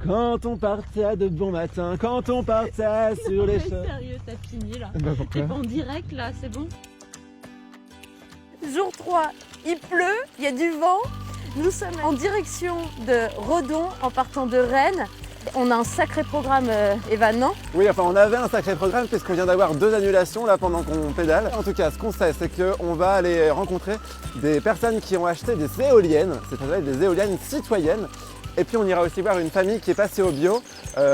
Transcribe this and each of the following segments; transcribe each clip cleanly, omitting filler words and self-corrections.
Quand on partait de bon matin, quand on partait sur les chemins. Sérieux, t'as fini là. Bah pourquoi? T'es pas en direct là, c'est bon? Jour 3, il pleut, il y a du vent. Nous sommes en direction de Redon en partant de Rennes. On a un sacré programme, Evan, non? Oui, enfin on avait un sacré programme puisqu'on vient d'avoir 2 annulations là pendant qu'on pédale. En tout cas, ce qu'on sait, c'est qu'on va aller rencontrer des personnes qui ont acheté des éoliennes, c'est-à-dire des éoliennes citoyennes. Et puis on ira aussi voir une famille qui est passée au bio,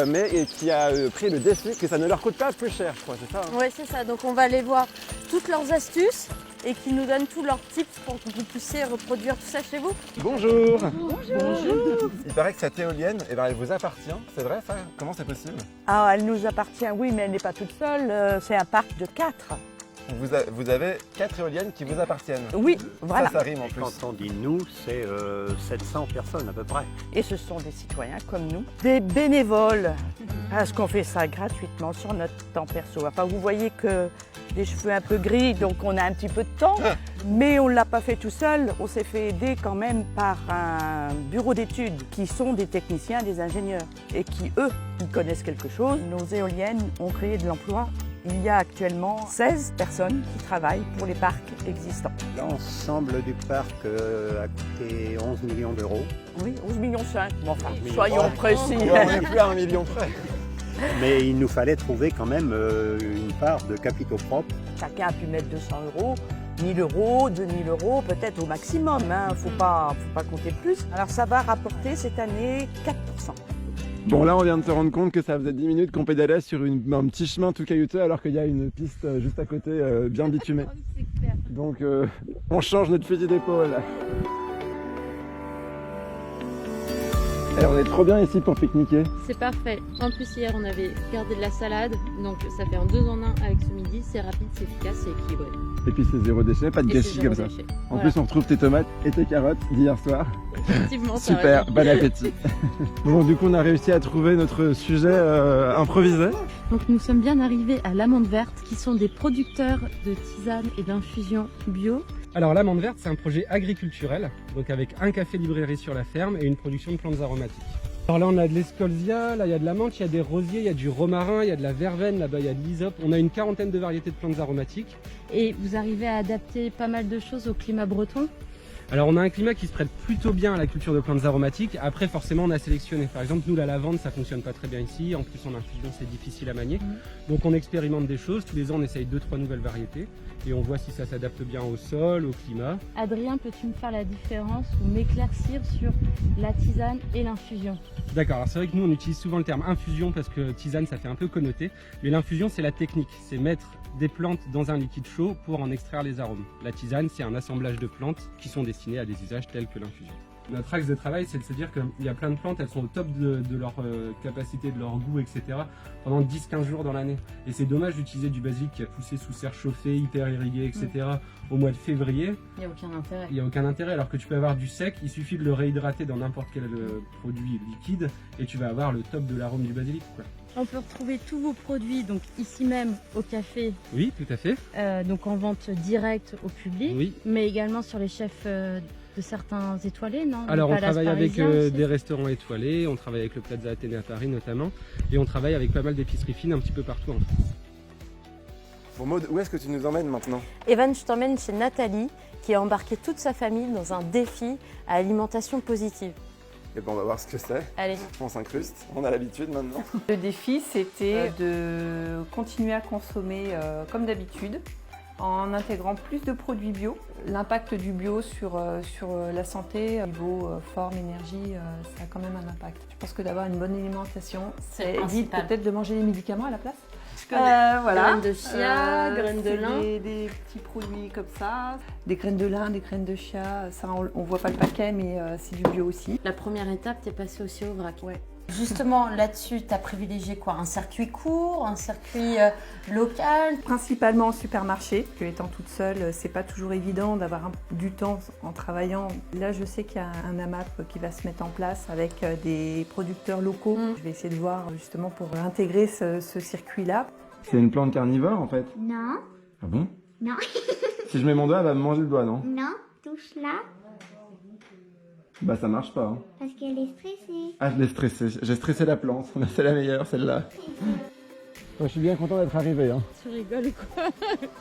mais qui a pris le défi que ça ne leur coûte pas plus cher, je crois, c'est ça hein? Oui, c'est ça. Donc on va aller voir toutes leurs astuces et qui nous donnent tous leurs tips pour que vous puissiez reproduire tout ça chez vous. Bonjour. Bonjour. Il paraît que cette éolienne, eh ben, elle vous appartient, c'est vrai ça? Comment c'est possible? Ah, elle nous appartient, oui, mais elle n'est pas toute seule. C'est un parc de 4. Vous avez 4 éoliennes qui vous appartiennent. Oui, voilà. Ça rime en plus. Quand on dit nous, c'est 700 personnes à peu près. Et ce sont des citoyens comme nous, des bénévoles, parce qu'on fait ça gratuitement sur notre temps perso. Enfin, vous voyez que les cheveux un peu gris, donc on a un petit peu de temps, mais on ne l'a pas fait tout seul. On s'est fait aider quand même par un bureau d'études qui sont des techniciens, des ingénieurs, et qui, eux, ils connaissent quelque chose. Nos éoliennes ont créé de l'emploi. Il y a actuellement 16 personnes qui travaillent pour les parcs existants. L'ensemble du parc a coûté 11 millions d'euros. Oui, 11,5 millions. Bon, enfin, 11 millions. soyons précis. On n'est plus à 1 million près. Mais il nous fallait trouver quand même une part de capitaux propres. Chacun a pu mettre 200 euros, 1000 euros, 2000 euros, peut-être au maximum. Faut pas compter plus. Alors ça va rapporter cette année 4%. Bon là on vient de se rendre compte que ça faisait 10 minutes qu'on pédalait sur un petit chemin tout caillouteux alors qu'il y a une piste juste à côté bien bitumée. Donc on change notre fusil d'épaule. Et on est trop bien ici pour pique-niquer. C'est parfait. En plus hier on avait gardé de la salade, donc ça fait en 2 en 1 avec ce midi, c'est rapide, c'est efficace, c'est équilibré. Et puis c'est zéro déchet, pas de Et gâchis c'est comme zéro ça. déchet. En Voilà. plus on retrouve tes tomates et tes carottes d'hier soir. Effectivement, ça Super, va. bon appétit. Bon du coup on a réussi à trouver notre sujet improvisé. Donc nous sommes bien arrivés à l'Amande Verte, qui sont des producteurs de tisane et d'infusion bio. Alors l'Amande Verte, c'est un projet agriculturel, donc avec un café-librairie sur la ferme et une production de plantes aromatiques. Alors là on a de l'escolzia, là il y a de la menthe, il y a des rosiers, il y a du romarin, il y a de la verveine, là-bas il y a de l'hysope. On a une quarantaine de variétés de plantes aromatiques. Et vous arrivez à adapter pas mal de choses au climat breton. Alors on a un climat qui se prête plutôt bien à la culture de plantes aromatiques. Après forcément on a sélectionné. Par exemple nous la lavande ça fonctionne pas très bien ici. En plus en infusion c'est difficile à manier. Donc on expérimente des choses. Tous les ans on essaye 2-3 nouvelles variétés. Et on voit si ça s'adapte bien au sol, au climat. Adrien, peux-tu me faire la différence ou m'éclaircir sur la tisane et l'infusion? D'accord, alors c'est vrai que nous on utilise souvent le terme infusion parce que tisane ça fait un peu connoté. Mais l'infusion c'est la technique. C'est mettre des plantes dans un liquide chaud pour en extraire les arômes. La tisane c'est un assemblage de plantes qui sont destinées à des usages tels que l'infusion. Notre axe de travail, c'est de se dire qu'il y a plein de plantes, elles sont au top de leur capacité, de leur goût, etc. pendant 10-15 jours dans l'année. Et c'est dommage d'utiliser du basilic qui a poussé sous serre chauffée, hyper irrigué, etc. au mois de février. Il n'y a aucun intérêt. Il n'y a aucun intérêt, alors que tu peux avoir du sec, il suffit de le réhydrater dans n'importe quel produit liquide et tu vas avoir le top de l'arôme du basilic, quoi. On peut retrouver tous vos produits donc ici même au café, Oui, tout à fait. donc en vente directe au public, Oui. mais également sur les chefs de certains étoilés, non? Alors Le on Palace travaille avec parisien aussi. des restaurants étoilés, on travaille avec le Plaza Athénée à Paris notamment, et on travaille avec pas mal d'épiceries fines un petit peu partout en France. Bon Maud, où est-ce que tu nous emmènes maintenant? Evan, je t'emmène chez Nathalie qui a embarqué toute sa famille dans un défi à alimentation positive. Et ben on va voir ce que c'est. Allez. On s'incruste, on a l'habitude maintenant. Le défi, c'était de continuer à consommer comme d'habitude, en intégrant plus de produits bio. L'impact du bio sur la santé, niveau forme, énergie, ça a quand même un impact. Je pense que d'avoir une bonne alimentation, C'est ça évite principal. peut-être de manger des médicaments à la place. Graines de chia, graines de c'est lin. des petits produits comme ça. Des graines de lin, des graines de chia, ça on voit pas le paquet, mais c'est du bio aussi. La première étape, t'es passé aussi au vrac. Ouais. Justement, là-dessus, tu as privilégié quoi? Un circuit court, un circuit local? Principalement en supermarché, parce que étant toute seule, c'est pas toujours évident d'avoir du temps en travaillant. Là, je sais qu'il y a un AMAP qui va se mettre en place avec des producteurs locaux. Je vais essayer de voir justement pour intégrer ce circuit-là. C'est une plante carnivore en fait. Non, Ah bon? non, Si je mets mon doigt, elle va me manger le doigt, non? non, touche là. Bah ça marche pas. Hein. Parce qu'elle est stressée. Ah je l'ai stressé, j'ai stressé la plante, c'est la meilleure celle-là. Moi, je suis bien content d'être arrivé. Hein. Tu rigoles quoi?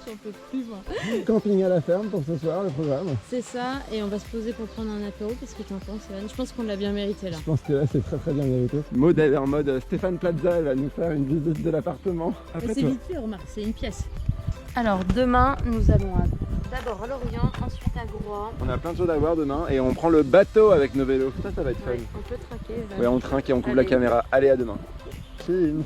J'en peux plus moi. Camping à la ferme pour ce soir, le programme. C'est ça, et on va se poser pour prendre un apéro. Qu'est-ce que tu en penses, Evan? Je pense qu'on l'a bien mérité là. Je pense que là c'est très bien mérité. Maud elle est en mode Stéphane Plaza, elle va nous faire une visite de l'appartement. Après C'est toi. vite fait, remarque, c'est une pièce. Alors demain, nous allons d'abord à Lorient, ensuite à Groix. On a plein de choses à voir demain et on prend le bateau avec nos vélos. Ça va être fun. Ouais, on peut traquer. Evan. Ouais, on trinque et on couvre la Allez. caméra. Allez, à demain. Chill.